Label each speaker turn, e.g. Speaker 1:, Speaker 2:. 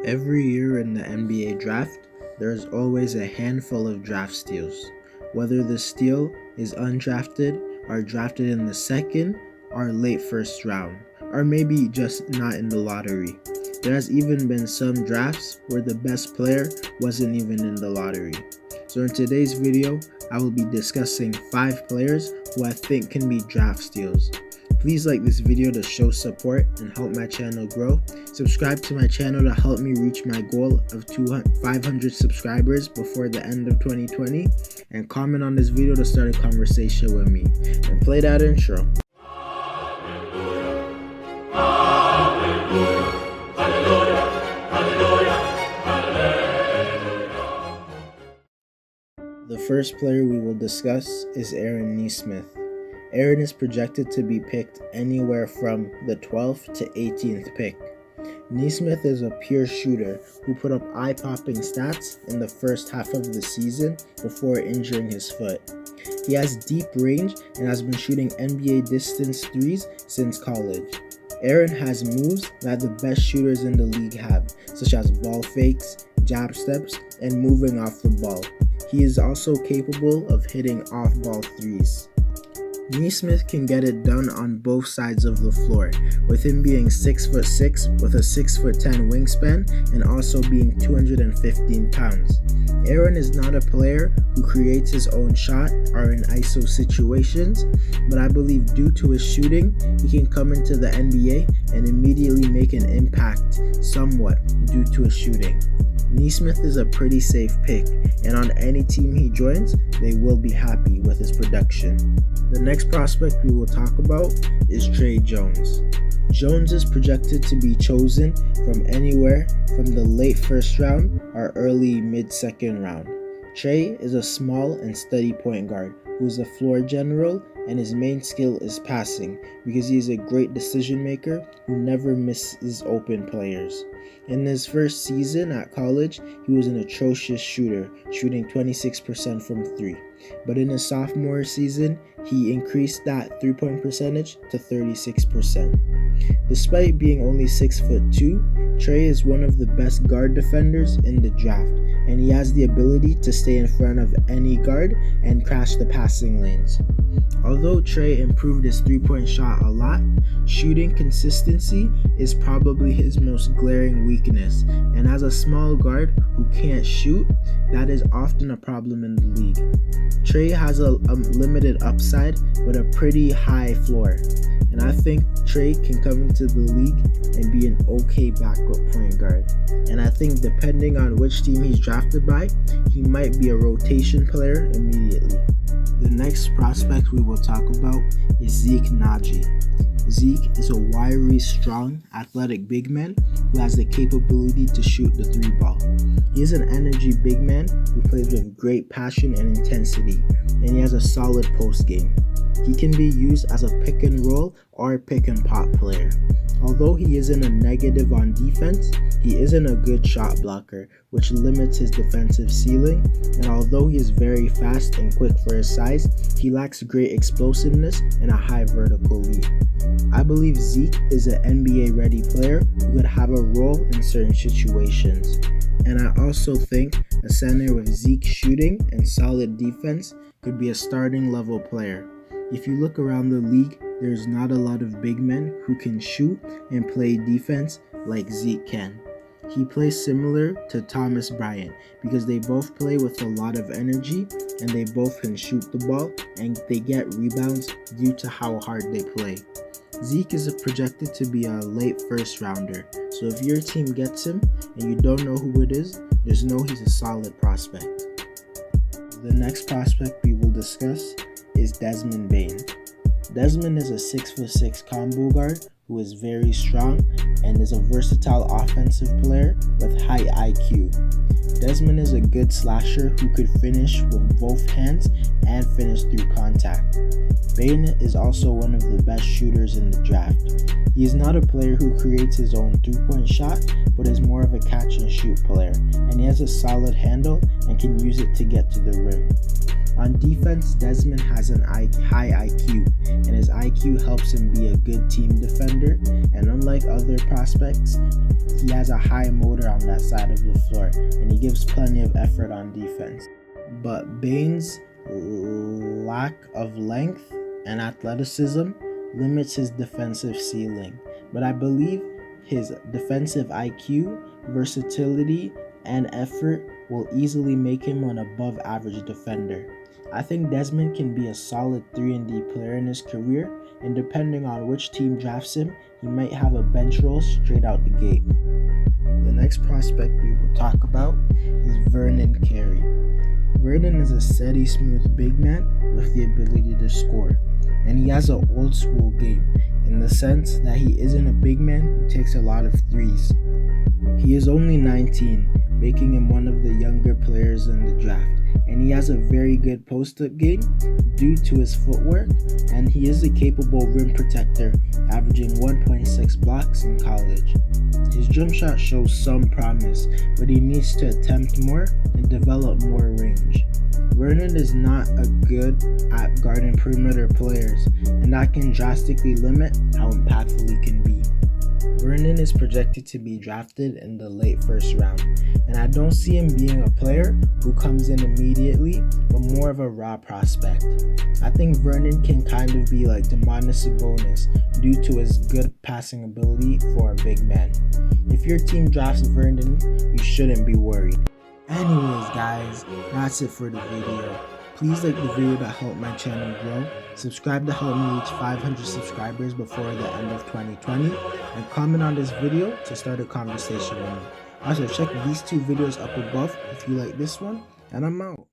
Speaker 1: Every year in the NBA draft, there is always a handful of draft steals. Whether the steal is undrafted or drafted in the second or late first round, or maybe just not in the lottery. There has even been some drafts where the best player wasn't even in the lottery. So in today's video, I will be discussing 5 players who I think can be draft steals. Please like this video to show support and help my channel grow. Subscribe to my channel to help me reach my goal of 500 subscribers before the end of 2020. And comment on this video to start a conversation with me. And play that intro. The first player we will discuss is Aaronnee Smith. Aaron is projected to be picked anywhere from the 12th to 18th pick. Nesmith is a pure shooter who put up eye-popping stats in the first half of the season before injuring his foot. He has deep range and has been shooting NBA distance threes since college. Aaron has moves that the best shooters in the league have, such as ball fakes, jab steps, and moving off the ball. He is also capable of hitting off-ball threes. Nesmith can get it done on both sides of the floor, with him being 6'6" with a 6'10" wingspan and also being 215 pounds. Aaron is not a player who creates his own shot or in ISO situations, but I believe due to his shooting, he can come into the NBA and immediately make an impact somewhat due to his shooting. Nesmith is a pretty safe pick, and on any team he joins, they will be happy with his production. The next prospect we will talk about is Trey Jones. Jones is projected to be chosen from anywhere from the late first round or early mid-second round. Trey is a small and steady point guard who is a floor general, and his main skill is passing because he is a great decision maker who never misses open players. In his first season at college, he was an atrocious shooter, shooting 26% from 3. But in his sophomore season, he increased that 3-point percentage to 36%. Despite being only 6'2", Trey is one of the best guard defenders in the draft, and he has the ability to stay in front of any guard and crash the passing lanes. Although Trey improved his 3-point shot a lot, shooting consistency is probably his most glaring weakness, and as a small guard who can't shoot, that is often a problem in the league. Trey has a limited upside but a pretty high floor, and I think Trey can come into the league and be an okay backup point guard. And I think depending on which team he's drafted by, he might be a rotation player immediately. The next prospect we will talk about is Zeke Naji. Zeke is a wiry, strong, athletic big man who has the capability to shoot the 3-ball. He is an energy big man who plays with great passion and intensity, and he has a solid post game. He can be used as a pick and roll or pick and pop player. Although he isn't a negative on defense, he isn't a good shot blocker, which limits his defensive ceiling, and although he is very fast and quick for his size, he lacks great explosiveness and a high vertical leap. I believe Zeke is an NBA-ready player who could have a role in certain situations, and I also think a center with Zeke shooting and solid defense could be a starting level player. If you look around the league, there's not a lot of big men who can shoot and play defense like Zeke can. He plays similar to Thomas Bryant because they both play with a lot of energy and they both can shoot the ball and they get rebounds due to how hard they play. Zeke is projected to be a late first rounder, so if your team gets him and you don't know who it is, just know he's a solid prospect. The next prospect we will discuss is Desmond Bane. Desmond is a 6'6" combo guard who is very strong and is a versatile offensive player with high IQ. Desmond is a good slasher who could finish with both hands and finish through contact. Bane is also one of the best shooters in the draft. He is not a player who creates his own 3-point shot, but is more of a catch and shoot player, and he has a solid handle and can use it to get to the rim. On defense, Desmond has an high IQ, and his IQ helps him be a good team defender, and unlike other prospects, he has a high motor on that side of the floor, and he gives plenty of effort on defense. But Bane's lack of length and athleticism limits his defensive ceiling, but I believe his defensive IQ, versatility, and effort will easily make him an above average defender. I think Desmond can be a solid 3-and-D player in his career, and depending on which team drafts him, he might have a bench role straight out the gate. The next prospect we will talk about is Vernon Carey. Vernon is a steady, smooth big man with the ability to score, and he has an old school game in the sense that he isn't a big man who takes a lot of threes. He is only 19, making him one of the younger players in the draft, and he has a very good post-up game due to his footwork, and he is a capable rim protector, averaging 1.6 blocks in college. His jump shot shows some promise, but he needs to attempt more and develop more range. Vernon is not good at guarding perimeter players, and that can drastically limit how impactful he can be. Vernon is projected to be drafted in the late first round, and I don't see him being a player who comes in immediately, but more of a raw prospect. I think Vernon can kind of be like Domantas Sabonis due to his good passing ability for a big man. If your team drafts Vernon, you shouldn't be worried. Anyways guys, that's it for the video. Please like the video to help my channel grow, subscribe to help me reach 500 subscribers before the end of 2020, and comment on this video to start a conversation with me. Also check these two videos up above if you like this one, and I'm out.